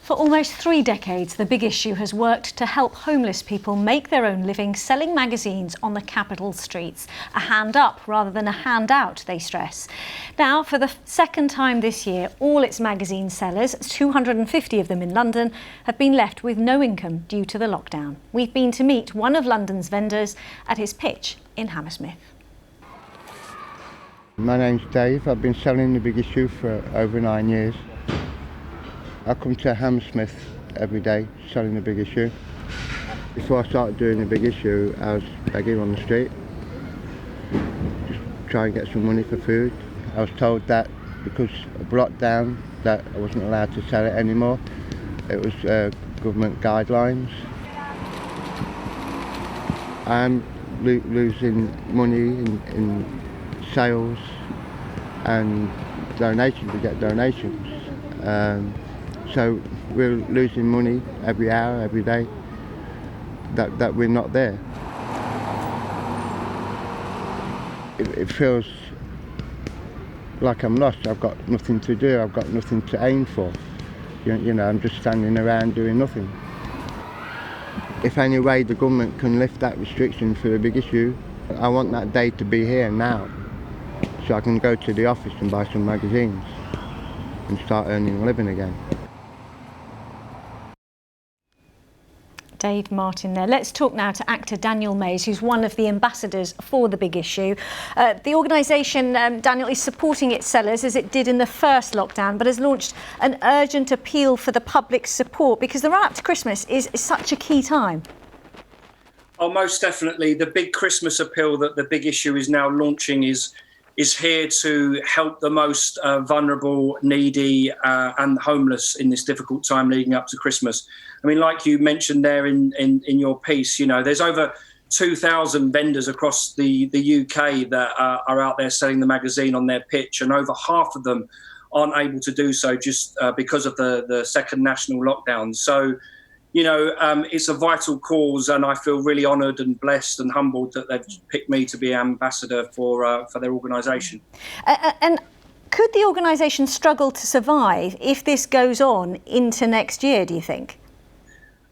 For almost 3 decades, The Big Issue has worked to help homeless people make their own living selling magazines on the capital streets. A hand up rather than a handout, they stress. Now, for the second time this year, all its magazine sellers, 250 of them in London, have been left with no income due to the lockdown. We've been to meet one of London's vendors at his pitch in Hammersmith. My name's Dave. I've been selling The Big Issue for over 9 years. I come to Hammersmith every day selling The Big Issue. Before I started doing The Big Issue, I was begging on the street, just trying to get some money for food. I was told that because of lockdown that I wasn't allowed to sell it anymore. It was government guidelines. I'm losing money in sales and donations. We get donations. So we're losing money every hour, every day, that we're not there. It feels like I'm lost. I've got nothing to do, I've got nothing to aim for. You know, I'm just standing around doing nothing. If any way the government can lift that restriction for The Big Issue, I want that day to be here now, so I can go to the office and buy some magazines and start earning a living again. Dave Martin there. Let's talk now to actor Daniel Mays, who's one of the ambassadors for The Big Issue. The organisation, Daniel, is supporting its sellers as it did in the first lockdown, but has launched an urgent appeal for the public's support because the run-up to Christmas is such a key time. Oh, most definitely. The big Christmas appeal that The Big Issue is now launching is here to help the most vulnerable, needy and homeless in this difficult time leading up to Christmas. I mean, like you mentioned there in your piece, you know, there's over 2,000 vendors across the UK that are out there selling the magazine on their pitch, and over half of them aren't able to do so just because of the second national lockdown. So, you know, it's a vital cause, and I feel really honoured and blessed and humbled that they've picked me to be ambassador for their organisation. And could the organisation struggle to survive if this goes on into next year, do you think?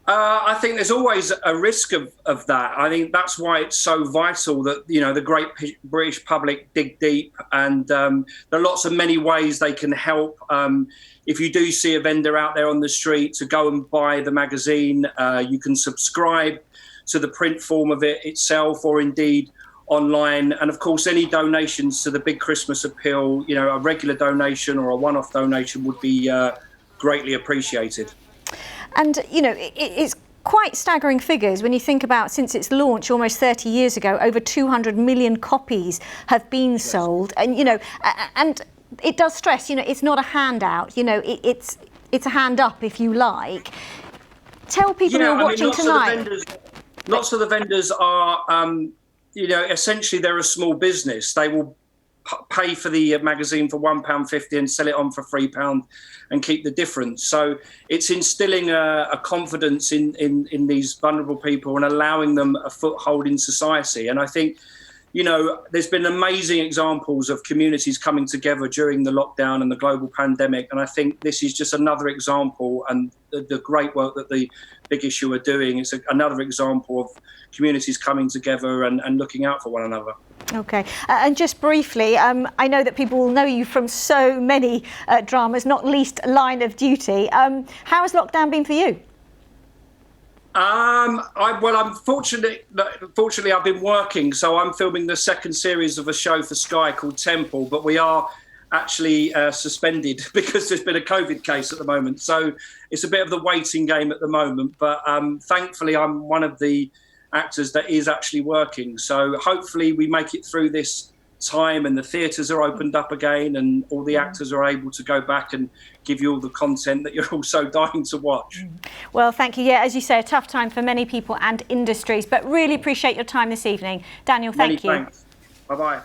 I think there's always a risk of that. I think that's why it's so vital that, you know, the great British public dig deep, and there are lots of many ways they can help. If you do see a vendor out there on the street, to go and buy the magazine, you can subscribe to the print form of it itself, or indeed online. And of course, any donations to the big Christmas appeal, you know, a regular donation or a one-off donation would be greatly appreciated. And, you know, it's quite staggering figures when you think about, since its launch almost 30 years ago, over 200 million copies have been sold. And, you know, and it does stress, you know, it's not a handout, you know, it's a hand up, if you like. Tell people who are watching tonight. Lots of the vendors are, you know, essentially they're a small business. They will pay for the magazine for £1.50 and sell it on for £3 and keep the difference. So it's instilling a confidence in these vulnerable people and allowing them a foothold in society. And I think, you know, there's been amazing examples of communities coming together during the lockdown and the global pandemic. And I think this is just another example, and the great work that The Big Issue are doing. It's another example of communities coming together and looking out for one another. OK. And just briefly, I know that people will know you from so many dramas, not least Line of Duty. How has lockdown been for you? Fortunately, I've been working, so I'm filming the second series of a show for Sky called Temple, but we are actually suspended because there's been a COVID case at the moment. So it's a bit of the waiting game at the moment, but thankfully I'm one of the actors that is actually working. So hopefully we make it through this time and the theatres are opened up again and all the actors are able to go back and give you all the content that you're all so dying to watch. Well, thank you. Yeah, as you say, a tough time for many people and industries, but really appreciate your time this evening. Daniel, thank you. Many thanks. Bye-bye.